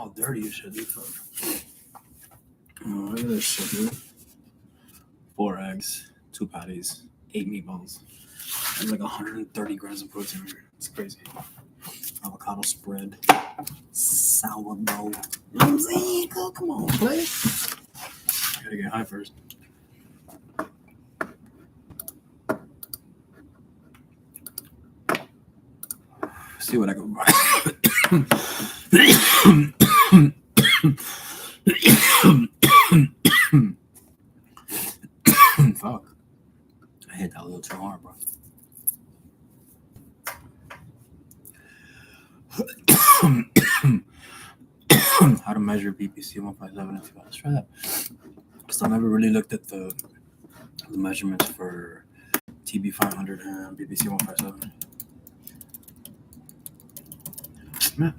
all dirty as shit, dude. Oh, look at this shit, dude. 4 eggs, 2 patties, 8 meatballs. There's like 130 grams of protein here. It's crazy. Avocado spread. Sourdough. You know what I'm saying? Come on, play. I gotta get high first. See what I can buy. Fuck. I hit that a little too hard, bro. How to measure BPC 157 and 2. Let's try that. Because I never really looked at the measurements for TB 500 and BPC 157. Man.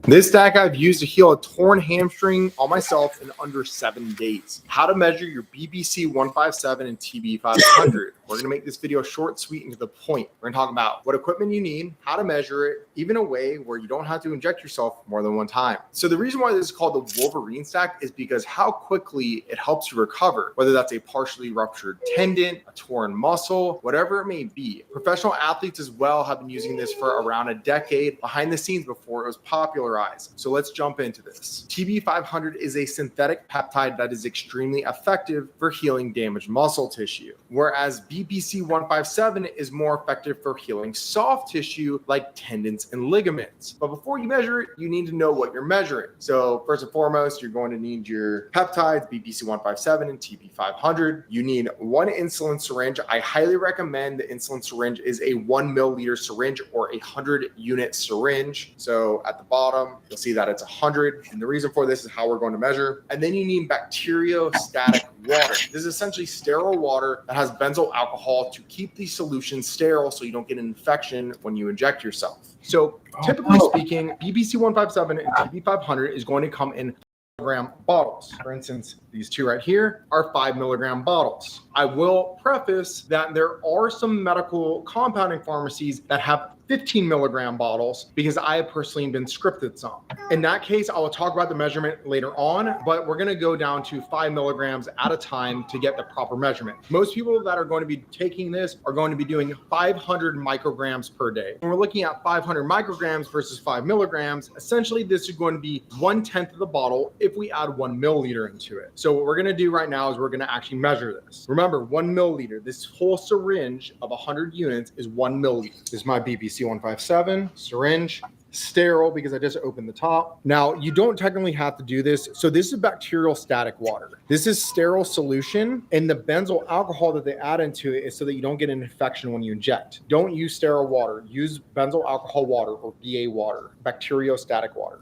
This stack I've used to heal a torn hamstring on myself in under 7 days. How to measure your BBC 157 and TB 500. We're going to make this video short, sweet, and to the point. We're going to talk about what equipment you need, how to measure it, even a way where you don't have to inject yourself more than one time. So the reason why this is called the Wolverine stack is because how quickly it helps you recover, whether that's a partially ruptured tendon, a torn muscle, whatever it may be. Professional athletes as well have been using this for around a decade behind the scenes before it was popularized. So let's jump into this. TB 500 is a synthetic peptide that is extremely effective for healing damaged muscle tissue, whereas BPC 157 is more effective for healing soft tissue like tendons and ligaments. But before you measure it, you need to know what you're measuring. So first and foremost, you're going to need your peptides, BPC 157 and TB 500. You need 1 insulin syringe. I highly recommend the insulin syringe is a 1 milliliter syringe or a 100-unit syringe. So at the bottom, you'll see that it's 100. And the reason for this is how we're going to measure. And then you need bacteriostatic water. This is essentially sterile water that has benzyl alcohol to keep the solution sterile so you don't get an infection when you inject yourself. So typically speaking, BPC 157 and TB 500 is going to come in milligram bottles. For instance, these 2 right here are 5 milligram bottles. I will preface that there are some medical compounding pharmacies that have 15 milligram bottles because I have personally been scripted some. In that case, I will talk about the measurement later on, but we're going to go down to 5 milligrams at a time to get the proper measurement. Most people that are going to be taking this are going to be doing 500 micrograms per day. When we're looking at 500 micrograms versus 5 milligrams, essentially this is going to be 1/10 of the bottle if we add 1 milliliter into it. So what we're going to do right now is we're going to actually measure this. Remember, 1 milliliter, this whole syringe of 100 units is 1 milliliter. This is my BPC 157 syringe, sterile because I just opened the top. Now, you don't technically have to do this. So this is bacterial static water. This is sterile solution, and the benzyl alcohol that they add into it is so that you don't get an infection when you inject. Don't use sterile water. Use benzyl alcohol water or BA water, bacteriostatic water.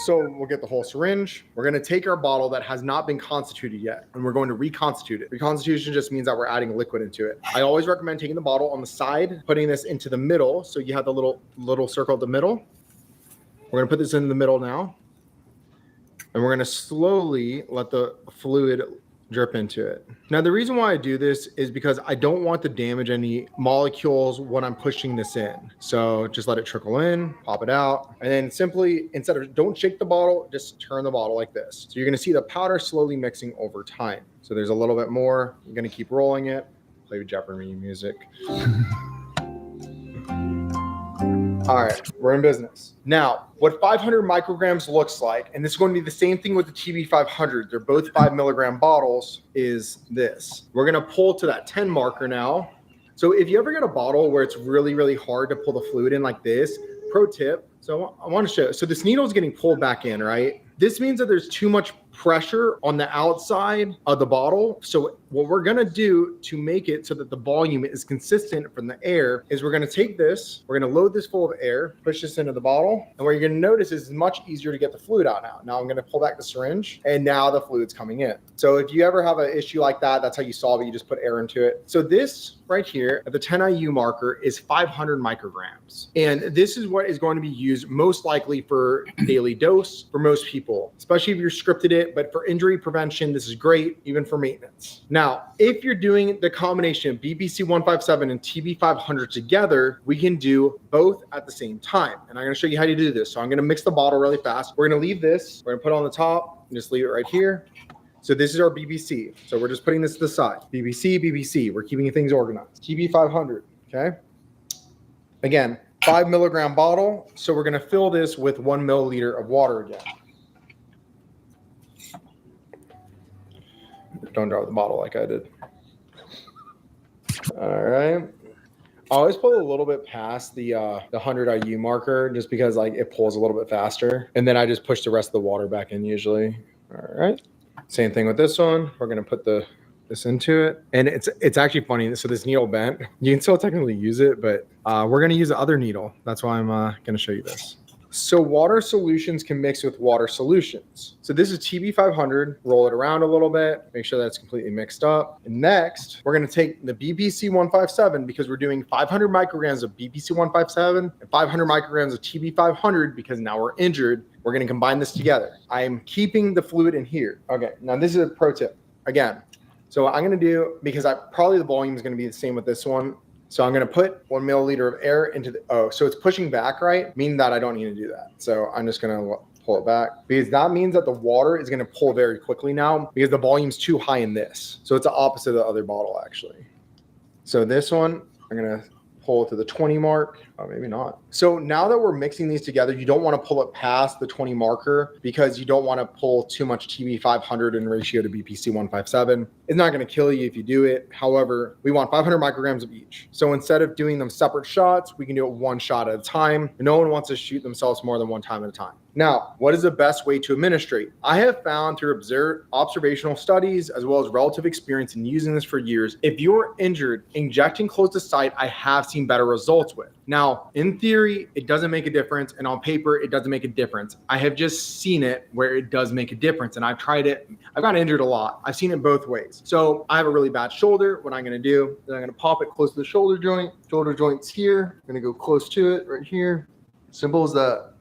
So we'll get the whole syringe. We're going to take our bottle that has not been constituted yet, and we're going to reconstitute it. Reconstitution just means that we're adding liquid into it. I always recommend taking the bottle on the side, putting this into the middle. So you have the little circle at the middle. We're going to put this in the middle now, and we're going to slowly let the fluid drip into it. Now, the reason why I do this is because I don't want to damage any molecules when I'm pushing this in. So just let it trickle in, pop it out, and then simply, don't shake the bottle, just turn the bottle like this. So you're gonna see the powder slowly mixing over time. So there's a little bit more. You're gonna keep rolling it. Play Jeopardy music. All right, we're in business. Now, what 500 micrograms looks like, and this is going to be the same thing with the TB 500, they're both 5 milligram bottles, is this. We're gonna pull to that 10 marker now. So if you ever get a bottle where it's really, really hard to pull the fluid in like this, pro tip, so I wanna show, so this needle is getting pulled back in, right? This means that there's too much pressure on the outside of the bottle. So what we're gonna do to make it so that the volume is consistent from the air is we're gonna take this, we're gonna load this full of air, push this into the bottle, and what you're gonna notice is it's much easier to get the fluid out now. Now I'm gonna pull back the syringe, and now the fluid's coming in. So if you ever have an issue like that, that's how you solve it. You just put air into it. So this right here at the 10 IU marker is 500 micrograms. And this is what is going to be used most likely for daily dose for most people, especially if you're scripted it. But for injury prevention, this is great, even for maintenance. Now, if you're doing the combination of BBC 157 and TB 500 together, we can do both at the same time. And I'm going to show you how to do this. So I'm going to mix the bottle really fast. We're going to leave this. We're going to put it on the top and just leave it right here. So this is our BBC. So we're just putting this to the side. BBC, BBC. We're keeping things organized. TB 500. Okay. Again, 5 milligram bottle. So we're going to fill this with 1 milliliter of water again. Don't drop the bottle like I did. All right. I always pull a little bit past the 100 IU marker just because like it pulls a little bit faster. And then I just push the rest of the water back in usually. All right. Same thing with this one. We're going to put this into it. And it's actually funny. So this needle bent. You can still technically use it, but we're going to use the other needle. That's why I'm going to show you this. So water solutions can mix with water solutions. So this is TB 500. Roll it around a little bit. Make sure that's completely mixed up. And next, we're going to take the BBC 157 because we're doing 500 micrograms of BBC 157 and 500 micrograms of TB 500 because now we're injured. We're going to combine this together. I am keeping the fluid in here. Okay, now this is a pro tip. Again, so what I'm going to do, because probably the volume is going to be the same with this one. So I'm going to put 1 milliliter of air into so it's pushing back, right? Meaning that I don't need to do that. So I'm just going to pull it back because that means that the water is going to pull very quickly now because the volume's too high in this. So it's the opposite of the other bottle actually. So this one, I'm going to pull it to the 20 mark. Oh, maybe not. So now that we're mixing these together, you don't want to pull it past the 20 marker because you don't want to pull too much TB 500 in ratio to BPC 157. It's not going to kill you if you do it. However, we want 500 micrograms of each. So instead of doing them separate shots, we can do it one shot at a time. No one wants to shoot themselves more than one time at a time. Now, what is the best way to administrate? I have found through observational studies as well as relative experience in using this for years, if you're injured, injecting close to site, I have seen better results with. Now, in theory, it doesn't make a difference, and on paper, it doesn't make a difference. I have just seen it where it does make a difference, and I've tried it. I've gotten injured a lot. I've seen it both ways. So I have a really bad shoulder. What I'm going to do is I'm going to pop it close to the shoulder joint. Shoulder joint's here. I'm going to go close to it right here. Simple as that.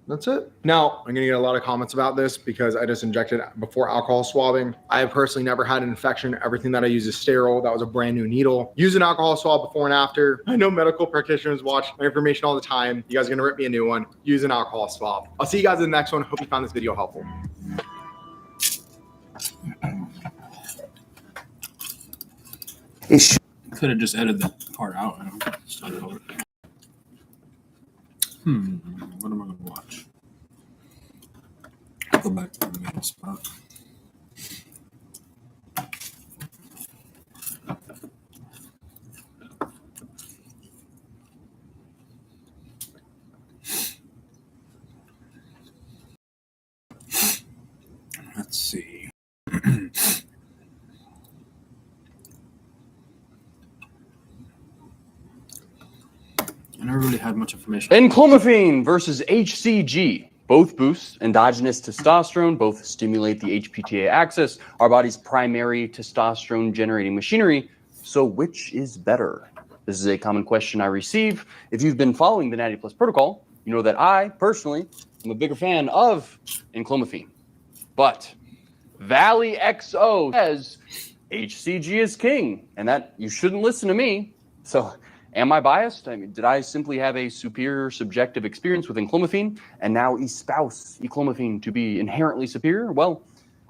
That's it. Now, I'm going to get a lot of comments about this because I just injected before alcohol swabbing. I have personally never had an infection. Everything that I use is sterile. That was a brand new needle. Use an alcohol swab before and after. I know medical practitioners watch my information all the time. You guys are going to rip me a new one. Use an alcohol swab. I'll see you guys in the next one. Hope you found this video helpful. Could have just edited that part out. Started over. What am I going to watch? Go back to the main spot. Let's see. I never really had much information. Enclomiphene versus HCG. Both boost endogenous testosterone, both stimulate the HPTA axis, our body's primary testosterone generating machinery. So which is better? This is a common question I receive. If you've been following the Natty Plus protocol, you know that I personally am a bigger fan of enclomiphene. But Valley XO says HCG is king, and that you shouldn't listen to me. So am I biased? I mean, did I simply have a superior subjective experience with enclomiphene and now espouse enclomiphene to be inherently superior? Well,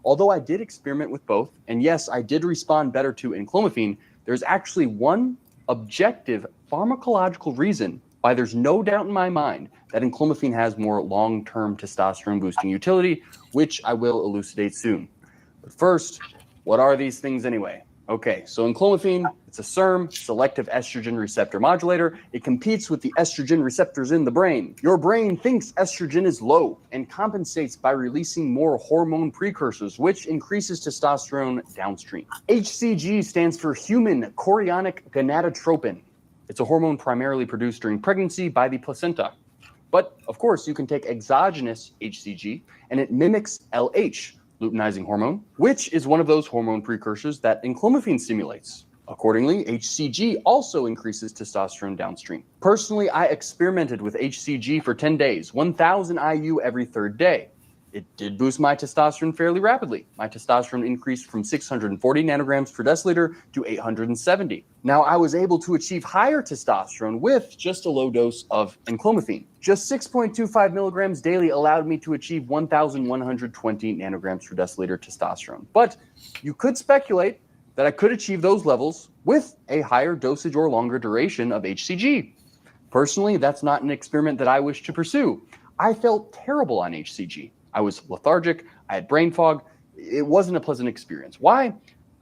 although I did experiment with both, and yes, I did respond better to enclomiphene, there's actually one objective pharmacological reason why there's no doubt in my mind that enclomiphene has more long-term testosterone boosting utility, which I will elucidate soon. But first, what are these things anyway? Okay, so enclomiphene, it's a SERM, selective estrogen receptor modulator. It competes with the estrogen receptors in the brain. Your brain thinks estrogen is low and compensates by releasing more hormone precursors, which increases testosterone downstream. HCG stands for human chorionic gonadotropin. It's a hormone primarily produced during pregnancy by the placenta. But of course, you can take exogenous HCG and it mimics LH, luteinizing hormone, which is one of those hormone precursors that enclomiphene stimulates. Accordingly, HCG also increases testosterone downstream. Personally, I experimented with HCG for 10 days, 1,000 IU every third day. it did boost my testosterone fairly rapidly. My testosterone increased from 640 nanograms per deciliter to 870. Now, I was able to achieve higher testosterone with just a low dose of enclomiphene. Just 6.25 milligrams daily allowed me to achieve 1,120 nanograms per deciliter testosterone. But you could speculate that I could achieve those levels with a higher dosage or longer duration of HCG. Personally, that's not an experiment that I wish to pursue. I felt terrible on HCG. I was lethargic, I had brain fog. It wasn't a pleasant experience. Why?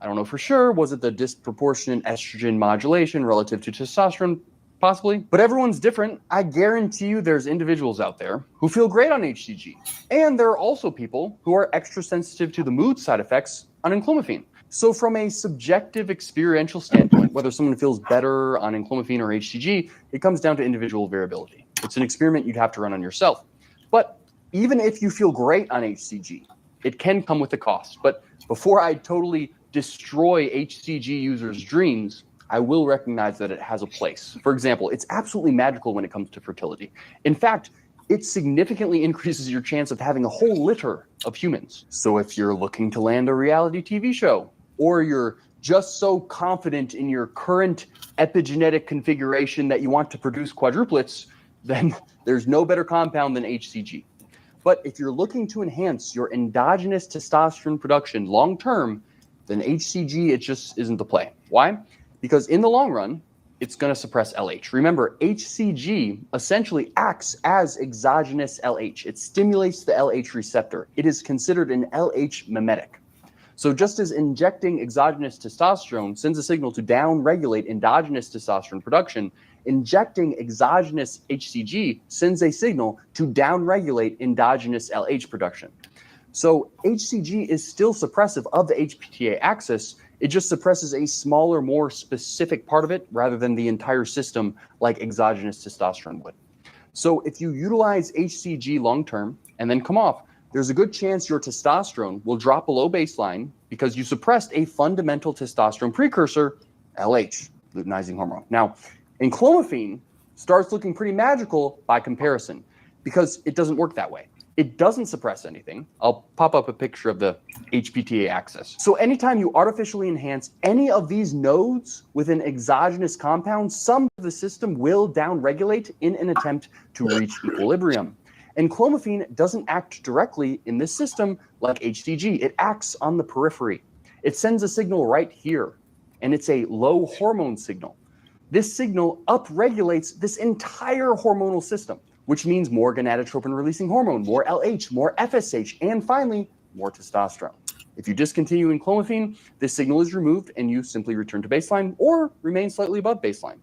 I don't know for sure. Was it the disproportionate estrogen modulation relative to testosterone? Possibly. But everyone's different. I guarantee you there's individuals out there who feel great on HCG. And there are also people who are extra sensitive to the mood side effects on enclomiphene. So from a subjective experiential standpoint, whether someone feels better on enclomiphene or HCG, it comes down to individual variability. It's an experiment you'd have to run on yourself. But even if you feel great on HCG, it can come with a cost. But before I totally destroy HCG users' dreams, I will recognize that it has a place. For example, it's absolutely magical when it comes to fertility. In fact, it significantly increases your chance of having a whole litter of humans. So if you're looking to land a reality TV show, or you're just so confident in your current epigenetic configuration that you want to produce quadruplets, then there's no better compound than HCG. But if you're looking to enhance your endogenous testosterone production long-term, then HCG, it just isn't the play. Why? Because in the long run, it's going to suppress LH. Remember, HCG essentially acts as exogenous LH. It stimulates the LH receptor. It is considered an LH mimetic. So just as injecting exogenous testosterone sends a signal to downregulate endogenous testosterone production, injecting exogenous HCG sends a signal to downregulate endogenous LH production. So HCG is still suppressive of the HPTA axis. It just suppresses a smaller, more specific part of it rather than the entire system like exogenous testosterone would. So if you utilize HCG long-term and then come off, there's a good chance your testosterone will drop below baseline because you suppressed a fundamental testosterone precursor, LH, luteinizing hormone. Now, enclomiphene starts looking pretty magical by comparison because it doesn't work that way. It doesn't suppress anything. I'll pop up a picture of the HPTA axis. So anytime you artificially enhance any of these nodes with an exogenous compound, some of the system will downregulate in an attempt to reach equilibrium. Enclomiphene doesn't act directly in this system like HCG. It acts on the periphery. It sends a signal right here, and it's a low hormone signal. This signal upregulates this entire hormonal system, which means more gonadotropin-releasing hormone, more LH, more FSH, and finally, more testosterone. If you discontinue enclomiphene, this signal is removed and you simply return to baseline or remain slightly above baseline.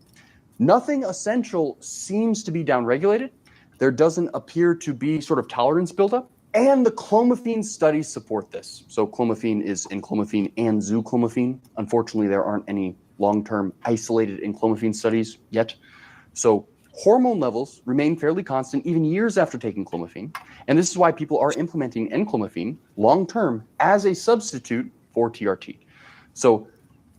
Nothing essential seems to be downregulated. There doesn't appear to be sort of tolerance buildup, and the clomiphene studies support this. So clomiphene is enclomiphene and zuclomiphene. Unfortunately, there aren't any long-term isolated enclomiphene studies yet. So hormone levels remain fairly constant even years after taking clomiphene, and this is why people are implementing enclomiphene long-term as a substitute for TRT. So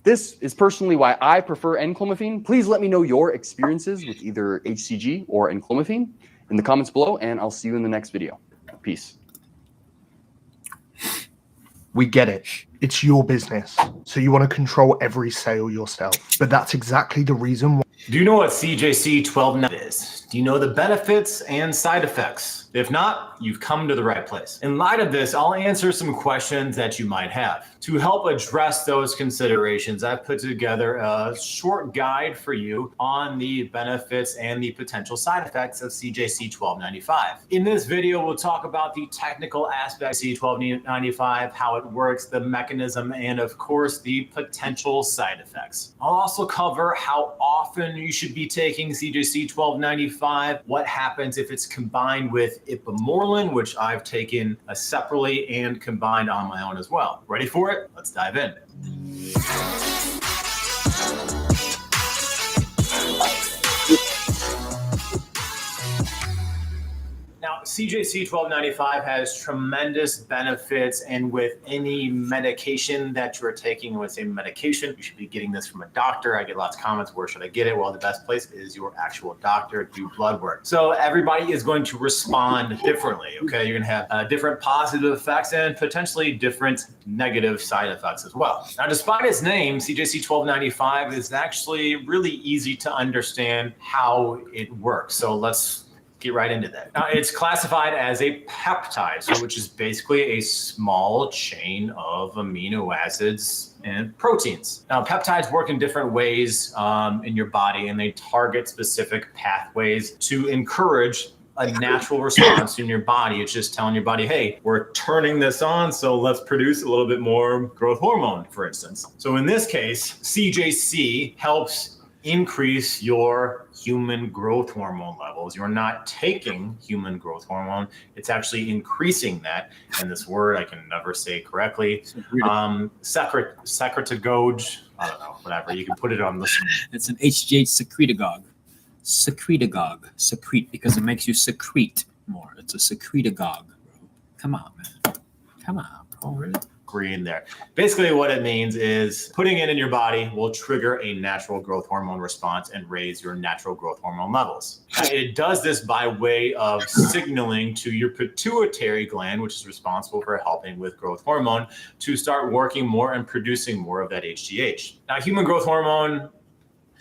this is personally why I prefer enclomiphene. Please let me know your experiences with either HCG or enclomiphene in the comments below, and I'll see you in the next video. Peace. We get it. It's your business. So you want to control every sale yourself. But that's exactly the reason why. Do you know what CJC 12 is? Do you know the benefits and side effects? If not, you've come to the right place. In light of this, I'll answer some questions that you might have. To help address those considerations, I've put together a short guide for you on the benefits and the potential side effects of CJC 1295. In this video, we'll talk about the technical aspects of CJC 1295, how it works, the mechanism, and of course, the potential side effects. I'll also cover how often you should be taking CJC 1295, what happens if it's combined with ipamorelin, which I've taken separately and combined on my own as well. Ready for it? Let's dive in. Now, CJC 1295 has tremendous benefits, and with any medication that you're taking, when I say medication, you should be getting this from a doctor. I get lots of comments, where should I get it? Well, the best place is your actual doctor. Do blood work. So everybody is going to respond differently, okay? You're gonna have different positive effects and potentially different negative side effects as well. Now, despite its name, CJC 1295 is actually really easy to understand how it works. So let's get right into that. Now, it's classified as a peptide, so which is basically a small chain of amino acids and proteins. Now, peptides work in different ways in your body, and they target specific pathways to encourage a natural response in your body. It's just telling your body, hey, we're turning this on, so let's produce a little bit more growth hormone, for instance. So in this case, CJC helps increase your human growth hormone levels. You're not taking human growth hormone, it's actually increasing that. And this word I can never say correctly, secretagogue, I don't know, whatever, you can put it on this. It's an HGH secretagogue. Secrete, because it makes you secrete more. It's a secretagogue, bro. Come on, man. Come on, bro. Really? Green there. Basically what it means is putting it in your body will trigger a natural growth hormone response and raise your natural growth hormone levels. It does this by way of signaling to your pituitary gland, which is responsible for helping with growth hormone, to start working more and producing more of that HGH. Now, human growth hormone,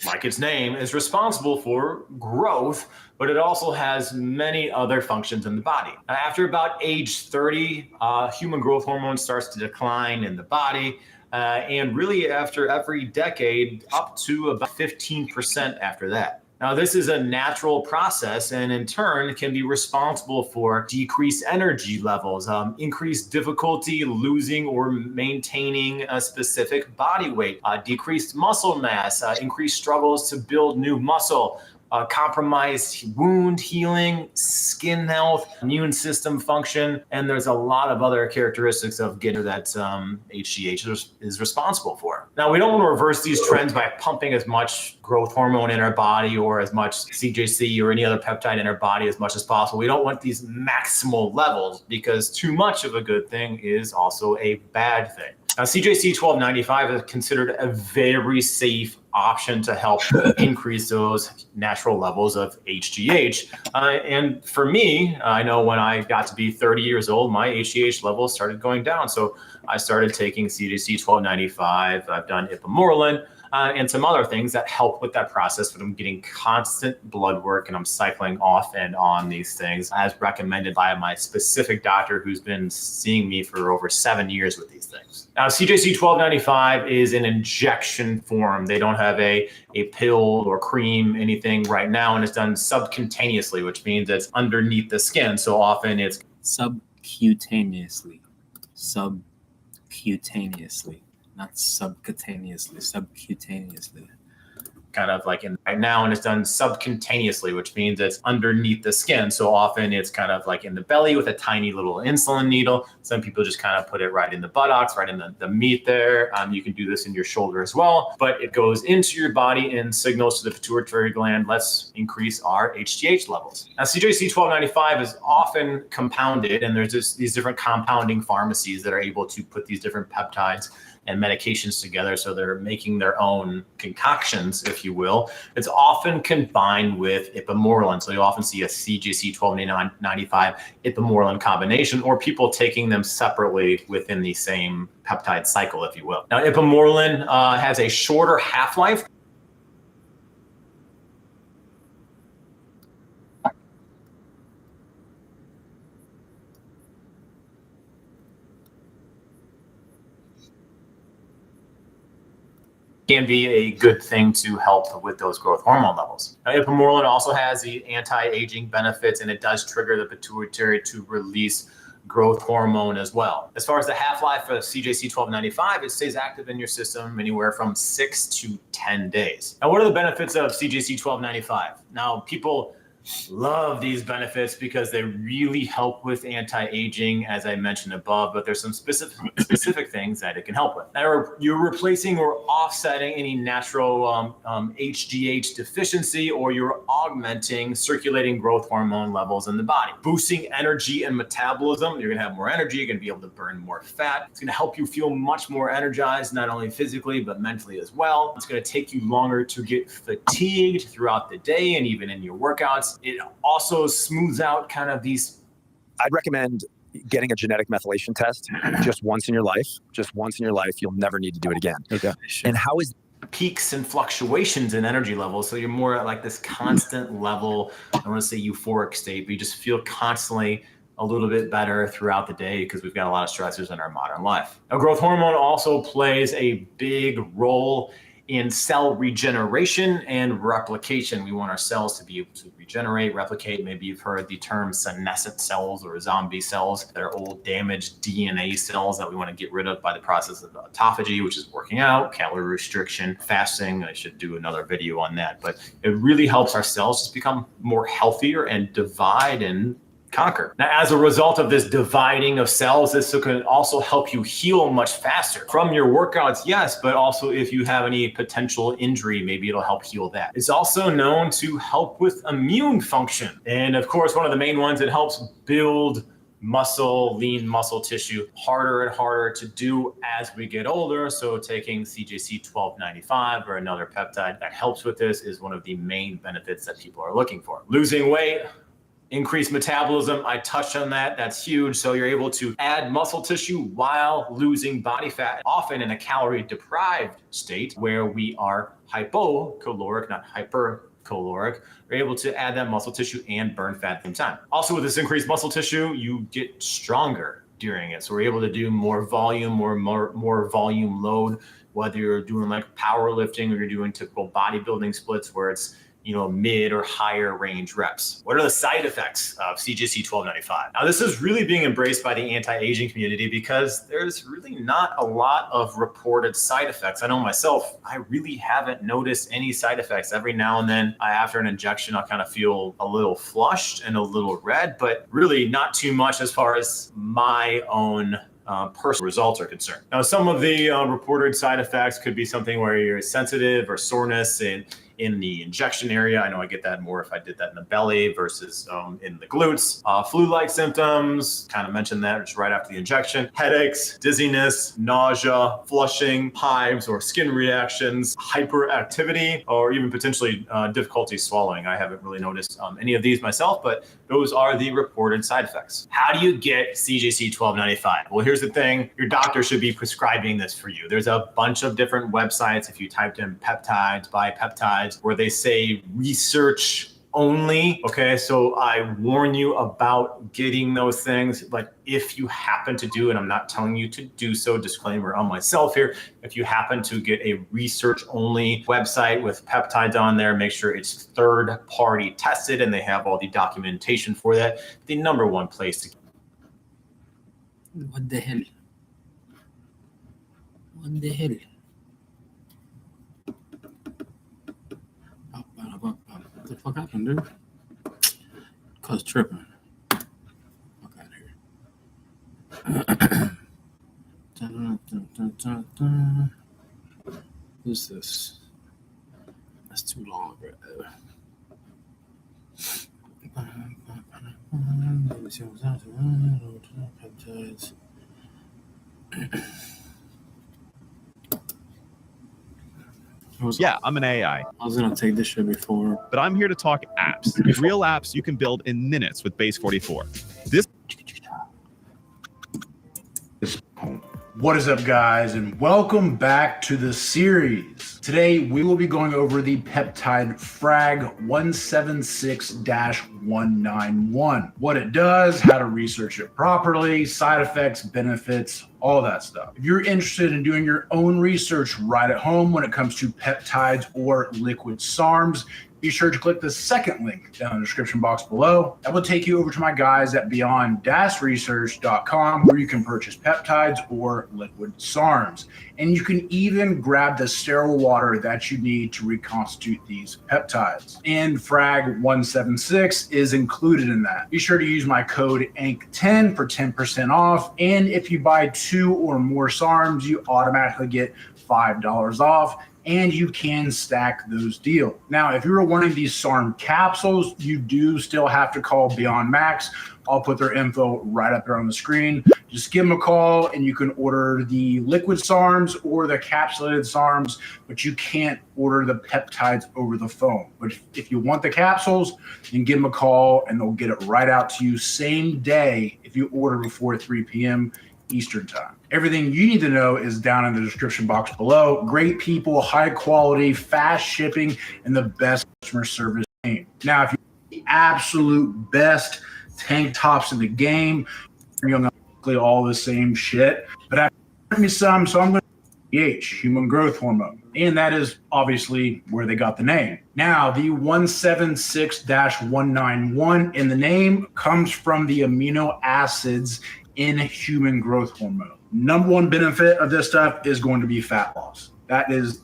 like its name, is responsible for growth, but it also has many other functions in the body. After about age 30, human growth hormone starts to decline in the body, and really after every decade, up to about 15% after that. Now, this is a natural process, and in turn can be responsible for decreased energy levels, increased difficulty losing or maintaining a specific body weight, decreased muscle mass, increased struggles to build new muscle, compromised wound healing, skin health, immune system function, and there's a lot of other characteristics of getting that HGH is responsible for. Now, we don't want to reverse these trends by pumping as much growth hormone in our body or as much CJC or any other peptide in our body as much as possible. We don't want these maximal levels, because too much of a good thing is also a bad thing. Now, CJC 1295 is considered a very safe option to help increase those natural levels of HGH. And for me, I know when I got to be 30 years old, my HGH levels started going down. So I started taking CJC 1295. I've done ipamorelin, and some other things that help with that process, but I'm getting constant blood work and I'm cycling off and on these things as recommended by my specific doctor who's been seeing me for over 7 years with these things. Now, CJC 1295 is an injection form. They don't have a pill or cream, anything right now, and it's done subcutaneously, which means it's underneath the skin. So often it's Subcutaneously. Not subcutaneously, subcutaneously. kind of like in right now, and it's done subcutaneously, which means it's underneath the skin. So often it's kind of like in the belly with a tiny little insulin needle. Some people just kind of put it right in the buttocks, right in the meat there. You can do this in your shoulder as well, but it goes into your body and signals to the pituitary gland, let's increase our HGH levels. Now, CJC 1295 is often compounded, and there's these different compounding pharmacies that are able to put these different peptides and medications together, so they're making their own concoctions, if you will. It's often combined with ipamorelin, so you often see a CJC 1295 ipamorelin combination, or people taking them separately within the same peptide cycle, if you will. Now, ipamorelin has a shorter half-life. Can be a good thing to help with those growth hormone levels. Now, ipamorelin also has the anti-aging benefits, and it does trigger the pituitary to release growth hormone as well. As far as the half-life of CJC 1295, it stays active in your system anywhere from 6 to 10 days. Now, what are the benefits of CJC 1295? Now, people Love these benefits because they really help with anti-aging, as I mentioned above, but there's some specific things that it can help with. Now, you're replacing or offsetting any natural HGH deficiency, or you're augmenting circulating growth hormone levels in the body, boosting energy and metabolism. You're gonna have more energy, you're gonna be able to burn more fat. It's gonna help you feel much more energized, not only physically, but mentally as well. It's gonna take you longer to get fatigued throughout the day and even in your workouts. It also smooths out kind of these. I'd recommend getting a genetic methylation test just once in your life. Just once in your life. You'll never need to do it again. Okay. And how is peaks and fluctuations in energy levels. So you're more at like this constant level, I don't want to say euphoric state, but you just feel constantly a little bit better throughout the day because we've got a lot of stressors in our modern life. Now, growth hormone also plays a big role in cell regeneration and replication. We want our cells to be able to regenerate, replicate. Maybe you've heard the term senescent cells or zombie cells that are old damaged DNA cells that we want to get rid of by the process of autophagy, which is working out, calorie restriction, fasting. I should do another video on that, but it really helps our cells just become more healthier and divide and conquer. Now, as a result of this dividing of cells, this can also help you heal much faster from your workouts, yes, but also if you have any potential injury, maybe it'll help heal that. It's also known to help with immune function. And of course, one of the main ones, it helps build muscle, lean muscle tissue, harder and harder to do as we get older. So taking CJC 1295 or another peptide that helps with this is one of the main benefits that people are looking for. Losing weight, increased metabolism, I touched on that. That's huge. So you're able to add muscle tissue while losing body fat, often in a calorie deprived state where we are hypocaloric, not hypercaloric. We're able to add that muscle tissue and burn fat at the same time. Also, with this increased muscle tissue, you get stronger during it. So we're able to do more volume, more volume load, whether you're doing like powerlifting or you're doing typical bodybuilding splits where it's mid or higher range reps. What are the side effects of CJC 1295? Now, this is really being embraced by the anti-aging community because there's really not a lot of reported side effects. I know myself, I really haven't noticed any side effects. Every now and then, after an injection, I'll kind of feel a little flushed and a little red, but really not too much as far as my own personal results are concerned. Now, some of the reported side effects could be something where you're sensitive or soreness in the injection area. I know I get that more if I did that in the belly versus in the glutes. Flu-like symptoms, kind of mentioned that just right after the injection. Headaches, dizziness, nausea, flushing, hives or skin reactions, hyperactivity, or even potentially difficulty swallowing. I haven't really noticed any of these myself, but those are the reported side effects. How do you get CJC 1295? Well, here's the thing. Your doctor should be prescribing this for you. There's a bunch of different websites. If you typed in peptides, buy peptides, where they say research only. Okay, so I warn you about getting those things, but if you happen to do, and I'm not telling you to do so, disclaimer on myself here, if you happen to get a research only website with peptides on there, make sure it's third party tested and they have all the documentation for that. The number one place to. What the hell? What the hell? What the fuck happened, dude? Cause tripping. Fuck out of here. Who's this? That's too long, bro. Peptides. Yeah, I'm an AI. I was gonna take this shit before. But I'm here to talk apps. Real apps you can build in minutes with Base 44. What is up, guys, and welcome back to the series. Today, we will be going over the peptide Frag 176-191. What it does, how to research it properly, side effects, benefits, all that stuff. If you're interested in doing your own research right at home when it comes to peptides or liquid SARMs, be sure to click the second link down in the description box below. That will take you over to my guys at beyond-research.com, where you can purchase peptides or liquid SARMs. And you can even grab the sterile water that you need to reconstitute these peptides. And Frag 176 is included in that. Be sure to use my code ANK10 for 10% off. And if you buy 2 or more SARMs, you automatically get $5 off. And you can stack those deals. Now, if you're wanting these SARM capsules, you do still have to call Beyond Max. I'll put their info right up there on the screen. Just give them a call and you can order the liquid SARMs or the capsulated SARMs, but you can't order the peptides over the phone. But if you want the capsules, then give them a call and they'll get it right out to you same day if you order before 3 p.m. Eastern time. Everything you need to know is down in the description box below. Great people, high quality, fast shipping, and the best customer service game. Now, if you want the absolute best tank tops in the game, you're going to all the same shit. But I give me some, so I'm going to HGH, human growth hormone. And that is obviously where they got the name. Now, the 176-191 in the name comes from the amino acids in human growth hormone. Number one benefit of this stuff is going to be fat loss. That is,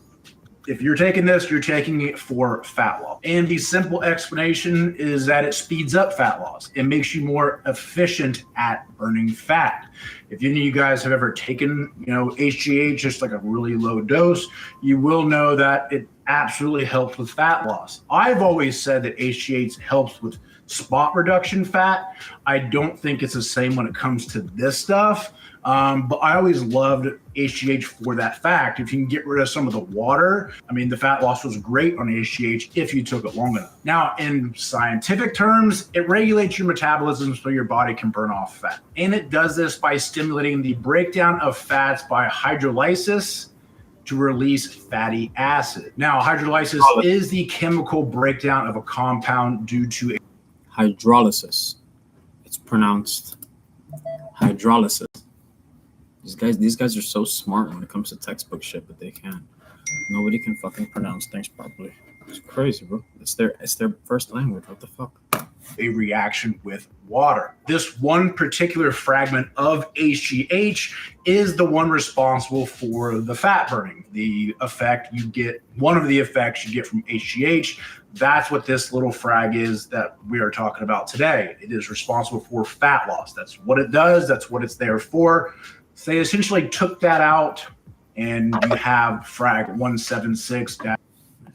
if you're taking this, you're taking it for fat loss. And the simple explanation is that it speeds up fat loss. It makes you more efficient at burning fat. If any of you guys have ever taken, HGH, just like a really low dose, you will know that it absolutely helps with fat loss. I've always said that HGH helps with spot reduction fat. I don't think it's the same when it comes to this stuff. But I always loved HGH for that fact. If you can get rid of some of the water, the fat loss was great on HGH if you took it long enough. Now, in scientific terms, it regulates your metabolism so your body can burn off fat. And it does this by stimulating the breakdown of fats by hydrolysis to release fatty acid. Now, hydrolysis is the chemical breakdown of a compound due to hydrolysis. It's pronounced hydrolysis. These guys are so smart when it comes to textbook shit, but they can't. Nobody can fucking pronounce things properly. It's crazy, bro. It's their first language. What the fuck? A reaction with water. This one particular fragment of HGH is the one responsible for the fat burning. The effect you get, one of the effects you get from HGH, that's what this little frag is that we are talking about today. It is responsible for fat loss. That's what it does. That's what it's there for. So they essentially took that out, and you have Frag 176. Let's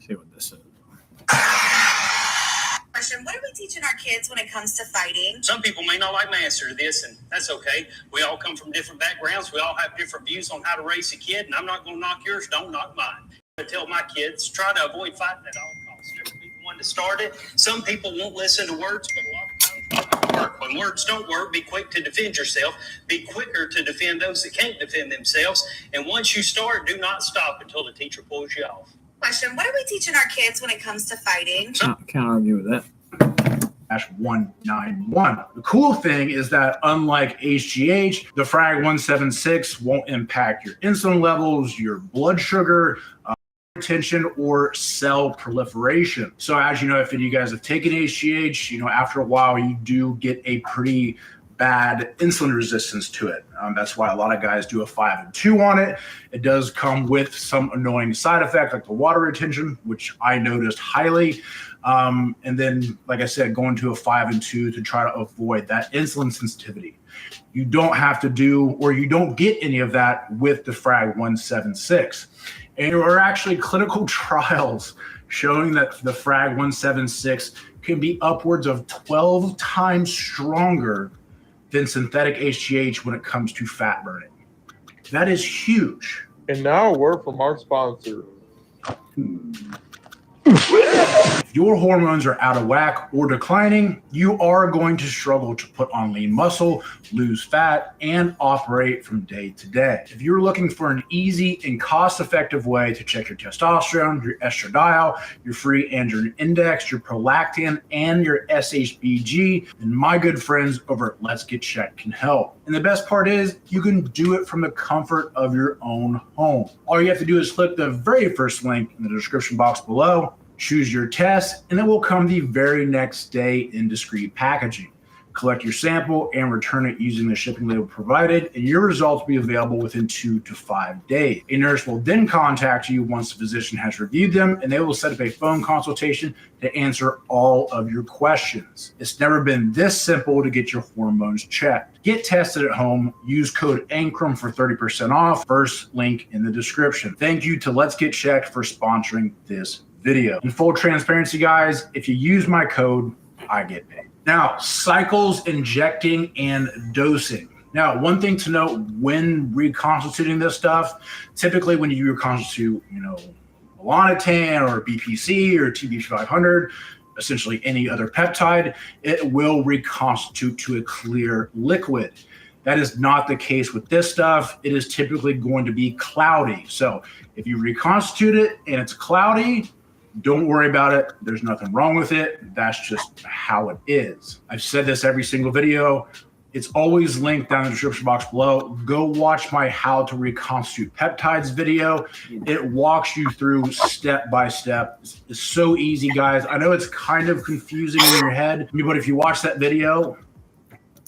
see what this is. Question: what are we teaching our kids when it comes to fighting? Some people may not like my answer to this, and that's okay. We all come from different backgrounds. We all have different views on how to raise a kid, and I'm not going to knock yours. Don't knock mine. I tell my kids, try to avoid fighting at all costs. Never be the one to start it. Some people won't listen to words, but a lot of times work. When words don't work, be quick to defend yourself. Be quicker to defend those that can't defend themselves. And once you start, do not stop until the teacher pulls you off. Question: what are we teaching our kids when it comes to fighting? Can't argue with that. 191. The cool thing is that unlike HGH, the Frag 176 won't impact your insulin levels, your blood sugar, retention, or cell proliferation. So as you know, if any of you guys have taken HGH, after a while you do get a pretty bad insulin resistance to it. That's why a lot of guys do a 5 and 2 on it. It does come with some annoying side effects like the water retention, which I noticed highly. And then, like I said, going to a 5 and 2 to try to avoid that insulin sensitivity. You don't have to do, or you don't get any of that with the Frag 176. And there are actually clinical trials showing that the Frag 176 can be upwards of 12 times stronger than synthetic HGH when it comes to fat burning. That is huge. And now a word from our sponsor. If your hormones are out of whack or declining, you are going to struggle to put on lean muscle, lose fat, and operate from day to day. If you're looking for an easy and cost-effective way to check your testosterone, your estradiol, your free androgen index, your prolactin, and your SHBG, then my good friends over at Let's Get Checked can help. And the best part is you can do it from the comfort of your own home. All you have to do is click the very first link in the description box below, Choose your test, and it will come the very next day in discreet packaging. Collect your sample and return it using the shipping label provided, and your results will be available within 2 to 5 days. A nurse will then contact you once the physician has reviewed them, and they will set up a phone consultation to answer all of your questions. It's never been this simple to get your hormones checked. Get tested at home. Use code ANCRUM for 30% off. First link in the description. Thank you to Let's Get Checked for sponsoring this video. In full transparency, guys, if you use my code, I get paid. Now, cycles, injecting, and dosing. Now, one thing to note when reconstituting this stuff, typically when you reconstitute, melanotan or BPC or TB500, essentially any other peptide, it will reconstitute to a clear liquid. That is not the case with this stuff. It is typically going to be cloudy. So if you reconstitute it and it's cloudy, don't worry about it. There's nothing wrong with it. That's just how it is. I've said this every single video. It's always linked down in the description box below. Go watch my how to reconstitute peptides video. It walks you through step by step. It's so easy, guys. I know it's kind of confusing in your head, but if you watch that video,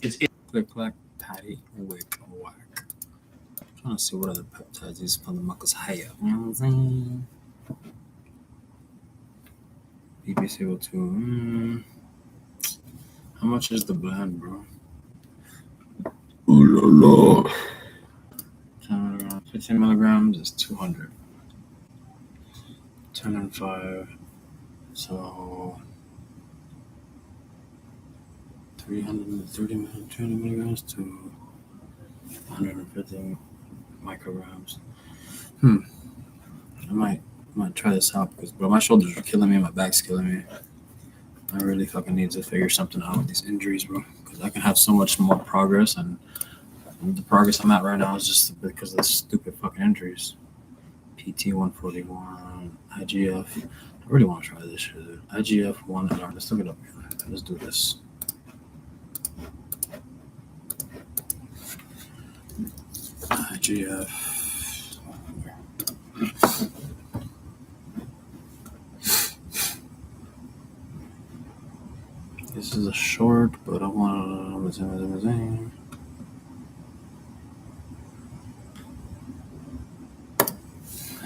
it's Click, clack, patty, wick, whack. I'm trying to see what other peptides these motherfuckers have. You know what I'm saying? BPCO2. How much is the blend, bro? Ooh la la. 15 milligrams is 200. 10 and 5. So 330 milligrams to 150 micrograms. I might try this out because, bro, my shoulders are killing me, my back's killing me. I really fucking need to figure something out with these injuries, bro, because I can have so much more progress, and the progress I'm at right now is just because of the stupid fucking injuries. PT 141, IGF. I really want to try this shit, dude. IGF 1. Let's look it up here. Let's do this. IGF. This is a short, but I want to.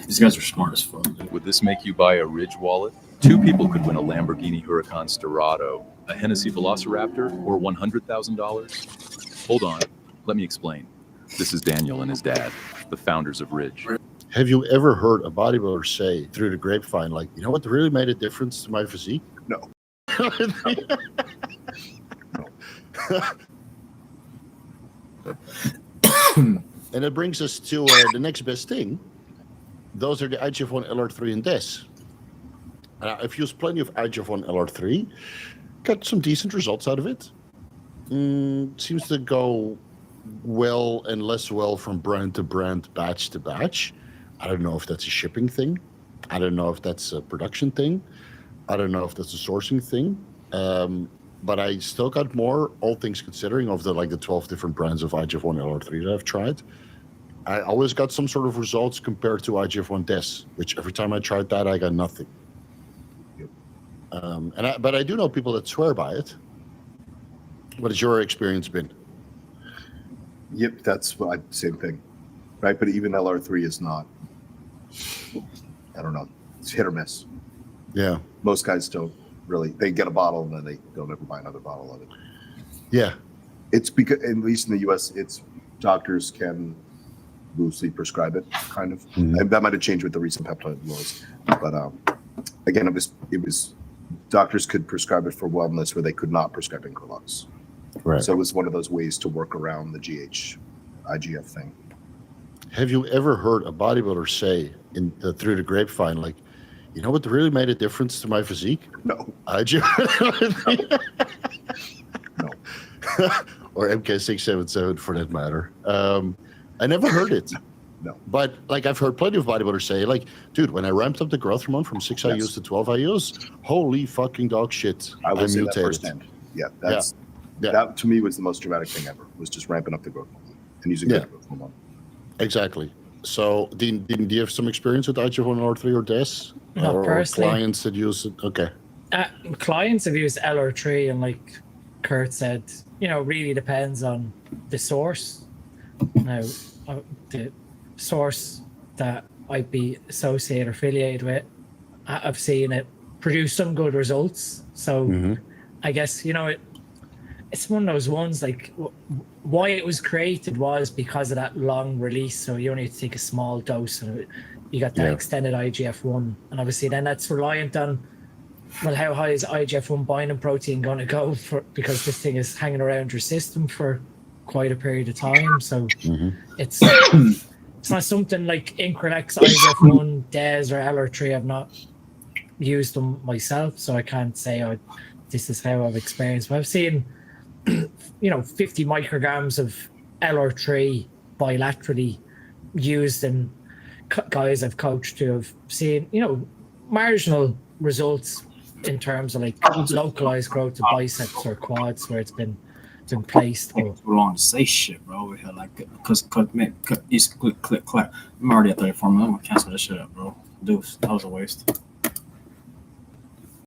These guys are smart as fuck. Would this make you buy a Ridge wallet? 2 people could win a Lamborghini Huracan Storado, a Hennessy Velociraptor, or $100,000. Hold on, let me explain. This is Daniel and his dad, the founders of Ridge. Have you ever heard a bodybuilder say through the grapevine, like, you know what really made a difference to my physique? No. And it brings us to the next best thing. Those are the IGF-1 LR3 and DES. I've used plenty of IGF-1 LR3, got some decent results out of it. Seems to go well and less well from brand to brand, batch to batch. I don't know if that's a shipping thing. I don't know if that's a production thing. I don't know if that's a sourcing thing. But I still got more, all things considering, of the 12 different brands of IGF-1 LR3 that I've tried. I always got some sort of results compared to IGF-1 DES, which every time I tried that, I got nothing. But I do know people that swear by it. What has your experience been? Yep, that's same thing, right? But even LR3 is not, I don't know, it's hit or miss. Yeah. Most guys don't really, they get a bottle and then they don't ever buy another bottle of it. Yeah. It's because, at least in the US, it's doctors can loosely prescribe it, kind of. And that might have changed with the recent peptide laws. But again, it was doctors could prescribe it for wellness where they could not prescribe Increlux. Right. So it was one of those ways to work around the IGF thing. Have you ever heard a bodybuilder say through the grapevine, like, you know what really made a difference to my physique? No. IGF. No. Or MK677 for that matter. I never heard it. No. But I've heard plenty of bodybuilders say, dude, when I ramped up the growth hormone from 6 IUs to 12 IUs, holy fucking dog shit. I will say mutated. that firsthand. Yeah, that to me was the most dramatic thing ever, was just ramping up the growth hormone and using good growth hormone. Exactly. So, Dean, do you have some experience with IGF-1 LR3 or DES? Not or personally. clients that use it? Okay. Clients have used LR3, and like Kurt said, really depends on the source. Now, the source that I'd be associated or affiliated with, I've seen it produce some good results. So I guess, it's one of those ones, like why it was created was because of that long release. So you only have to take a small dose and you got that extended IGF-1. And obviously then that's reliant on, well, how high is IGF-1 binding protein going to go for, because this thing is hanging around your system for quite a period of time. So it's not something like Increlex, IGF-1, DES, or LR3. I've not used them myself, so I can't say, this is how I've experienced. But I've seen, 50 micrograms of LR3 bilaterally used in guys I've coached who have seen, marginal results in terms of like localized growth of biceps or quads where it's been placed. Too long to say shit, bro. Over here, like, cause man, it's click. I'm already at 34 minutes. I'm gonna cancel this shit up, bro. Deuce, that was a waste.